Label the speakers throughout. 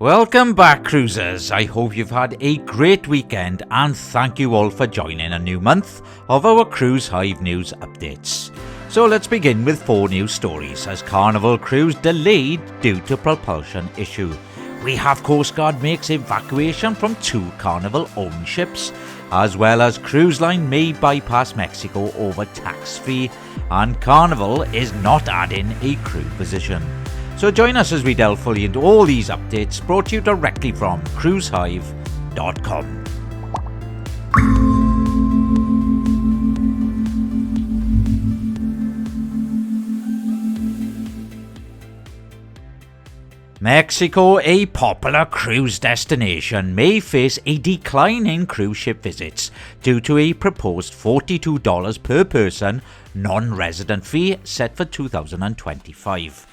Speaker 1: Welcome back, cruisers. I hope you've had a great weekend and thank you all for joining a new month of our Cruise Hive news updates. So let's begin with 4 news stories as Carnival cruise delayed due to propulsion issue. We have Coast Guard makes evacuation from 2 Carnival-owned ships, as well as cruise line may bypass Mexico over tax-free, and Carnival is not adding a crew position. So join us as we delve fully into all these updates brought to you directly from cruisehive.com. Mexico, a popular cruise destination, may face a decline in cruise ship visits due to a proposed $42 per person non-resident fee set for 2025.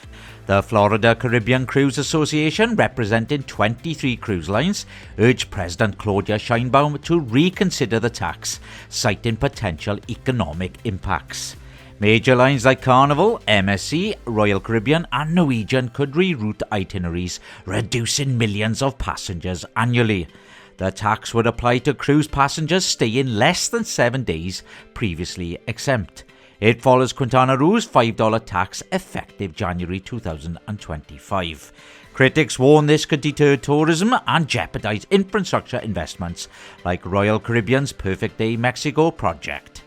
Speaker 1: The Florida Caribbean Cruise Association, representing 23 cruise lines, urged President Claudia Sheinbaum to reconsider the tax, citing potential economic impacts. Major lines like Carnival, MSC, Royal Caribbean and Norwegian could reroute itineraries, reducing millions of passengers annually. The tax would apply to cruise passengers staying less than 7 days, previously exempt. It follows Quintana Roo's $5 tax effective January 2025. Critics warn this could deter tourism and jeopardize infrastructure investments like Royal Caribbean's Perfect Day Mexico project.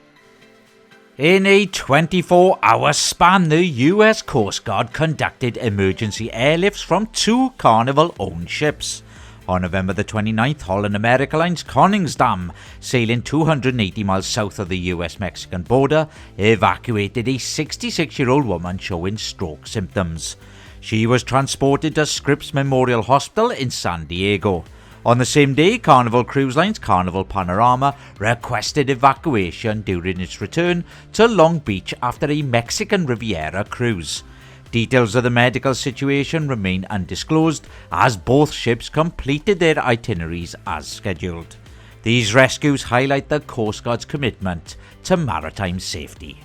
Speaker 1: In a 24-hour span, the US Coast Guard conducted emergency airlifts from 2 Carnival-owned ships. On November the 29th, Holland America Line's Koningsdam, sailing 280 miles south of the US-Mexican border, evacuated a 66-year-old woman showing stroke symptoms. She was transported to Scripps Memorial Hospital in San Diego. On the same day, Carnival Cruise Line's Carnival Panorama requested evacuation during its return to Long Beach after a Mexican Riviera cruise. Details of the medical situation remain undisclosed as both ships completed their itineraries as scheduled. These rescues highlight the Coast Guard's commitment to maritime safety.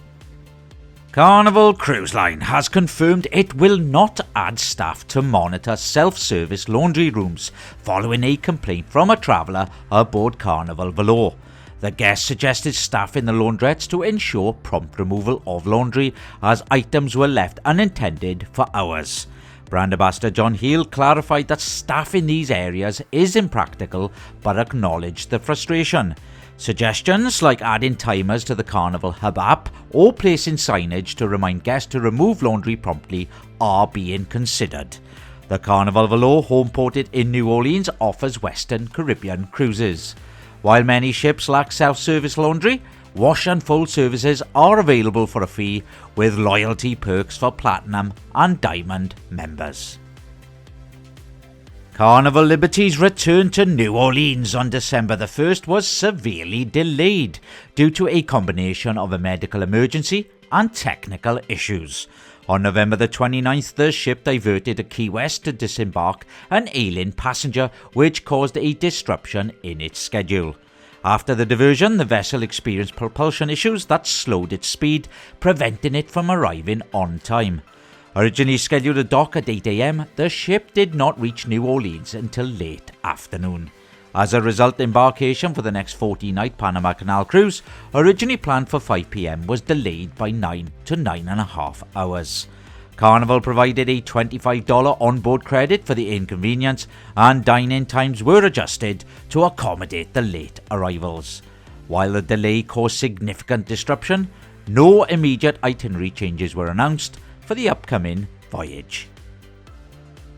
Speaker 1: Carnival Cruise Line has confirmed it will not add staff to monitor self-service laundry rooms following a complaint from a traveller aboard Carnival Velour. The guest suggested staff in the laundrettes to ensure prompt removal of laundry as items were left unattended for hours. Brand Ambassador John Heel clarified that staff in these areas is impractical but acknowledged the frustration. Suggestions like adding timers to the Carnival Hub app or placing signage to remind guests to remove laundry promptly are being considered. The Carnival Velour, homeported in New Orleans, offers Western Caribbean cruises. While many ships lack self-service laundry, wash and fold services are available for a fee with loyalty perks for Platinum and Diamond members. Carnival Liberty's return to New Orleans on December the 1st was severely delayed due to a combination of a medical emergency and technical issues. On November the 29th, the ship diverted to Key West to disembark an alien passenger, which caused a disruption in its schedule. After the diversion, the vessel experienced propulsion issues that slowed its speed, preventing it from arriving on time. Originally scheduled to dock at 8 a.m, the ship did not reach New Orleans until late afternoon. As a result, embarkation for the next 14-night Panama Canal cruise, originally planned for 5 p.m, was delayed by 9 to 9.5 hours. Carnival provided a $25 onboard credit for the inconvenience, and dine-in times were adjusted to accommodate the late arrivals. While the delay caused significant disruption, no immediate itinerary changes were announced for the upcoming voyage.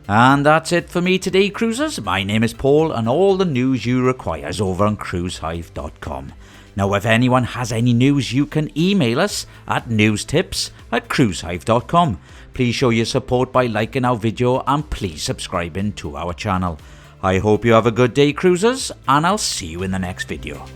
Speaker 1: And that's it for me today, cruisers. My name is Paul, and all the news you require is over on cruisehive.com. Now, if anyone has any news, you can email us at newstips@cruisehive.com. Please show your support by liking our video and please subscribing to our channel. I hope you have a good day, cruisers, and I'll see you in the next video.